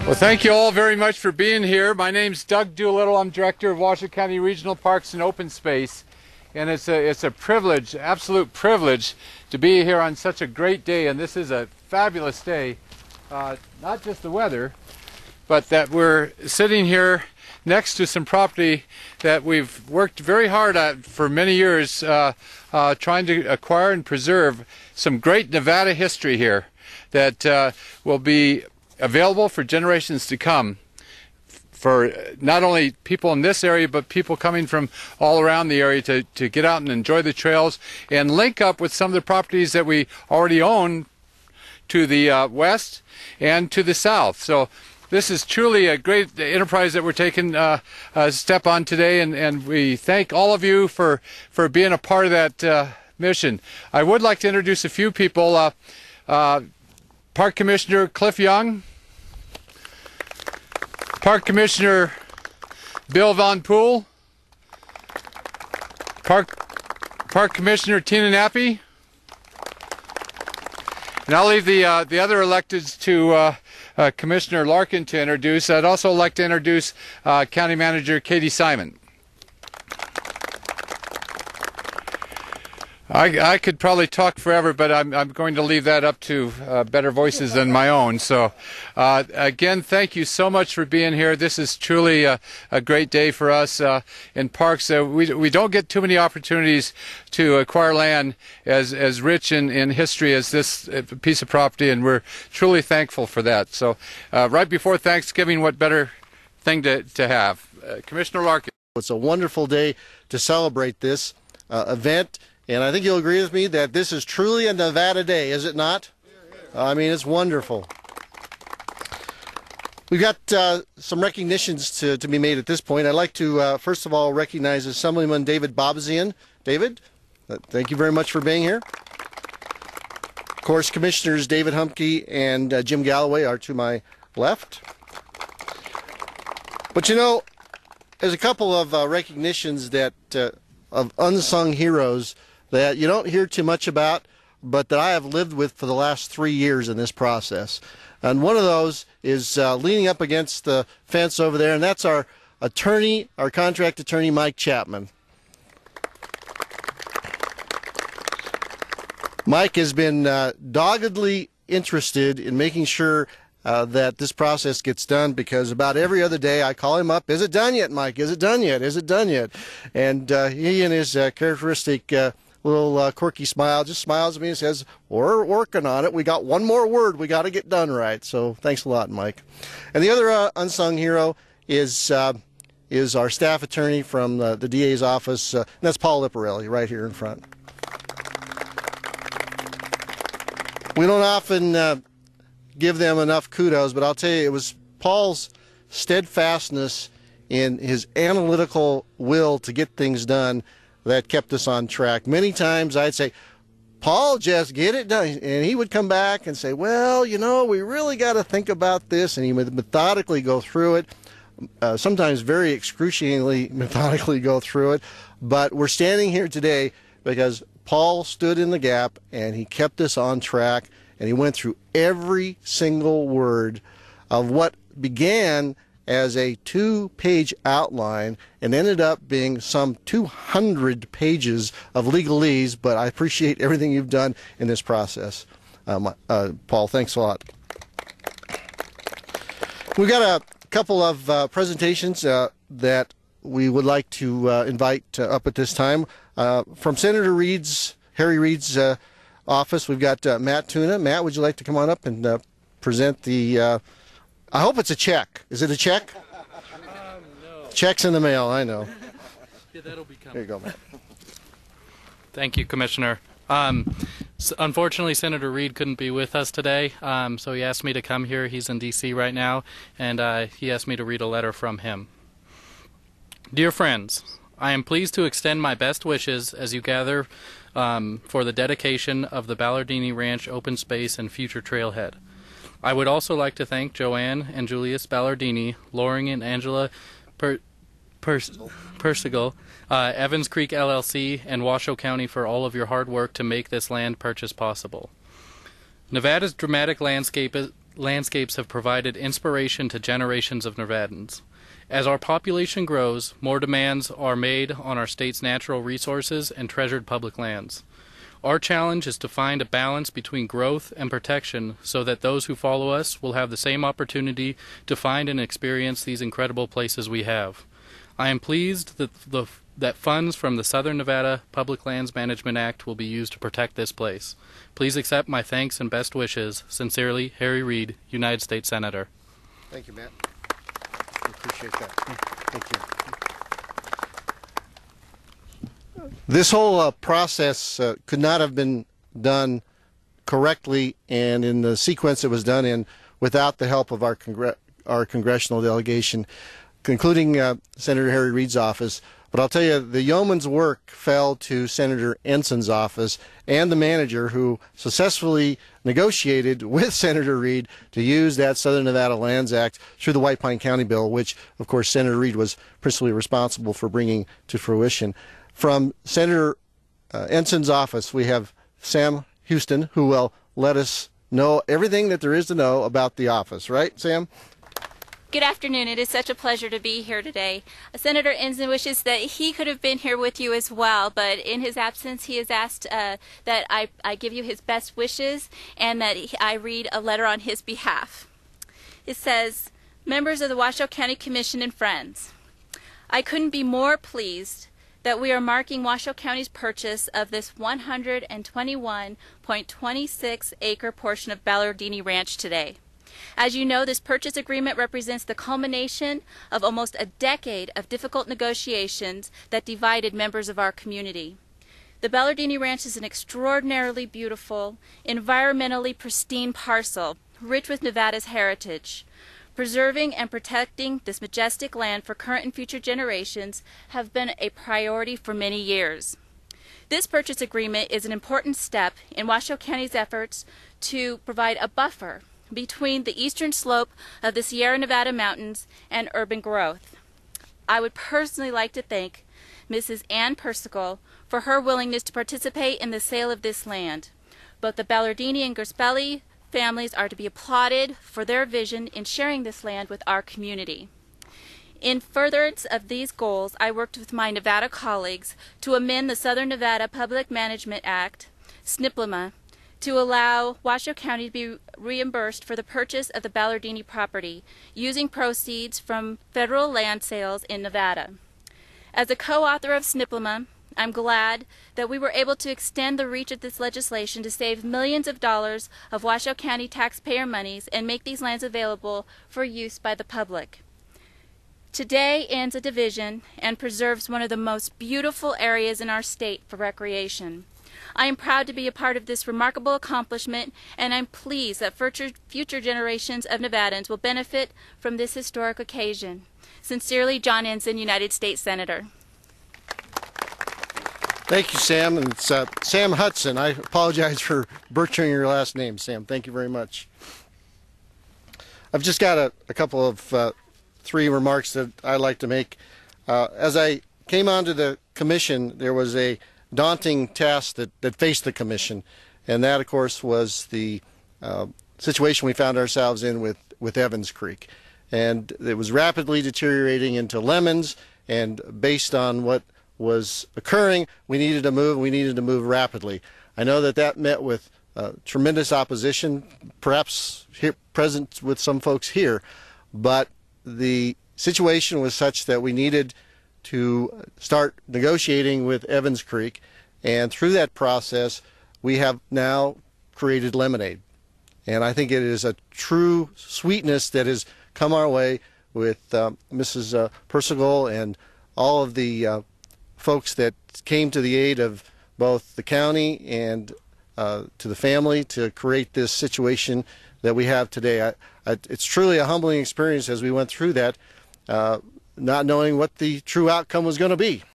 Well, thank you all very much for being here. My name's Doug Doolittle. I'm Director of Washoe County Regional Parks and Open Space. And it's a privilege, absolute privilege, to be here on such a great day. And this is a fabulous day. Not just the weather, but that we're sitting here next to some property that we've worked very hard at for many years, trying to acquire and preserve some great Nevada history here that will be available for generations to come, for not only people in this area but people coming from all around the area to get out and enjoy the trails and link up with some of the properties that we already own to the west and to the south. So this is truly a great enterprise that we're taking a step on today, and we thank all of you for being a part of that mission. I would like to introduce a few people. Park Commissioner Cliff Young, Park Commissioner Bill Von Poole, Park Commissioner Tina Nappy, and I'll leave the other electeds to Commissioner Larkin to introduce. I'd also like to introduce County Manager Katie Simon. I could probably talk forever, but I'm going to leave that up to better voices than my own. So again, thank you so much for being here. This is truly a great day for us in parks. We don't get too many opportunities to acquire land as rich in history as this piece of property, and we're truly thankful for that. So right before Thanksgiving, what better thing to have? Commissioner Larkin. It's a wonderful day to celebrate this event. And I think you'll agree with me that this is truly a Nevada day, is it not? I mean, it's wonderful. We've got some recognitions to be made at this point. I'd like to, first of all, recognize Assemblyman David Bobazian. David, thank you very much for being here. Of course, Commissioners David Humke and Jim Galloway are to my left. But you know, there's a couple of recognitions that of unsung heroes that you don't hear too much about, but that I have lived with for the last 3 years in this process. And one of those is leaning up against the fence over there, and that's our attorney, our contract attorney, Mike Chapman. Mike has been doggedly interested in making sure that this process gets done, because about every other day I call him up, is it done yet, Mike? Is it done yet? Is it done yet? And he, in his characteristic little quirky smile, just smiles at me and says, we're working on it. We got one more word we got to get done right. So thanks a lot, Mike. And the other unsung hero is our staff attorney from the DA's office, and that's Paul Liparelli right here in front. We don't often give them enough kudos, but I'll tell you, it was Paul's steadfastness in his analytical will to get things done that kept us on track. Many times I'd say, Paul, just get it done. And he would come back and say, well, you know, we really got to think about this. And he would methodically go through it, sometimes very excruciatingly methodically go through it. But we're standing here today because Paul stood in the gap and he kept us on track. And he went through every single word of what began as a 2-page outline and ended up being some 200 pages of legalese, but I appreciate everything you've done in this process. Paul, thanks a lot. We've got a couple of presentations that we would like to invite up at this time. From Senator Harry Reid's office, we've got Matt Tuna. Matt, would you like to come on up and present the, I hope it's a check. Is it a check? No. Check's in the mail, I know. Yeah, that'll be coming. There you go, Matt. Thank you, Commissioner. Unfortunately, Senator Reid couldn't be with us today, so he asked me to come here. He's in D.C. right now, and he asked me to read a letter from him. Dear friends, I am pleased to extend my best wishes as you gather for the dedication of the Ballardini Ranch open space and future trailhead. I would also like to thank Joanne and Julius Ballardini, Loring and Angela Persigehl, Evans Creek LLC, and Washoe County for all of your hard work to make this land purchase possible. Nevada's dramatic landscape landscapes have provided inspiration to generations of Nevadans. As our population grows, more demands are made on our state's natural resources and treasured public lands. Our challenge is to find a balance between growth and protection so that those who follow us will have the same opportunity to find and experience these incredible places we have. I am pleased that funds from the Southern Nevada Public Lands Management Act will be used to protect this place. Please accept my thanks and best wishes. Sincerely, Harry Reid, United States Senator. Thank you, Matt. I appreciate that. Thank you. This whole process could not have been done correctly and in the sequence it was done in without the help of our congressional delegation, including Senator Harry Reid's office. But I'll tell you, the yeoman's work fell to Senator Enson's office and the manager, who successfully negotiated with Senator Reid to use that Southern Nevada Lands Act through the White Pine County bill, which, of course, Senator Reid was principally responsible for bringing to fruition. From Senator Enson's office, we have Sam Houston, who will let us know everything that there is to know about the office. Right, Sam? Good afternoon. It is such a pleasure to be here today. Senator Ensign wishes that he could have been here with you as well, but in his absence he has asked that I give you his best wishes and that I read a letter on his behalf. It says, "Members of the Washoe County Commission and friends, I couldn't be more pleased that we are marking Washoe County's purchase of this 121.26 acre portion of Ballardini Ranch today. As you know, this purchase agreement represents the culmination of almost a decade of difficult negotiations that divided members of our community. The Ballardini Ranch is an extraordinarily beautiful, environmentally pristine parcel, rich with Nevada's heritage. Preserving and protecting this majestic land for current and future generations have been a priority for many years. This purchase agreement is an important step in Washoe County's efforts to provide a buffer between the eastern slope of the Sierra Nevada mountains and urban growth. I would personally like to thank Mrs. Ann Persigehl for her willingness to participate in the sale of this land. Both the Ballardini and Gerspelli families are to be applauded for their vision in sharing this land with our community. In furtherance of these goals, I worked with my Nevada colleagues to amend the Southern Nevada Public Management Act, SNPLMA, to allow Washoe County to be reimbursed for the purchase of the Ballardini property using proceeds from federal land sales in Nevada. As a co-author of SNPLMA, I'm glad that we were able to extend the reach of this legislation to save millions of dollars of Washoe County taxpayer monies and make these lands available for use by the public. Today ends a division and preserves one of the most beautiful areas in our state for recreation. I am proud to be a part of this remarkable accomplishment, and I'm pleased that future generations of Nevadans will benefit from this historic occasion. Sincerely, John Ensign, United States Senator. Thank you, Sam. And it's Sam Hudson. I apologize for butchering your last name, Sam. Thank you very much. I've just got a couple of three remarks that I'd like to make. As I came onto the commission, there was a daunting task that faced the commission, and that, of course, was the situation we found ourselves in with Evans Creek. And it was rapidly deteriorating into lemons, and based on what was occurring, we needed to move rapidly. I know that met with tremendous opposition, perhaps present with some folks here, but the situation was such that we needed to start negotiating with Evans Creek, and through that process we have now created lemonade. And I think it is a true sweetness that has come our way with Mrs. Persigehl and all of the folks that came to the aid of both the county and to the family to create this situation that we have today. It's truly a humbling experience as we went through that, not knowing what the true outcome was going to be.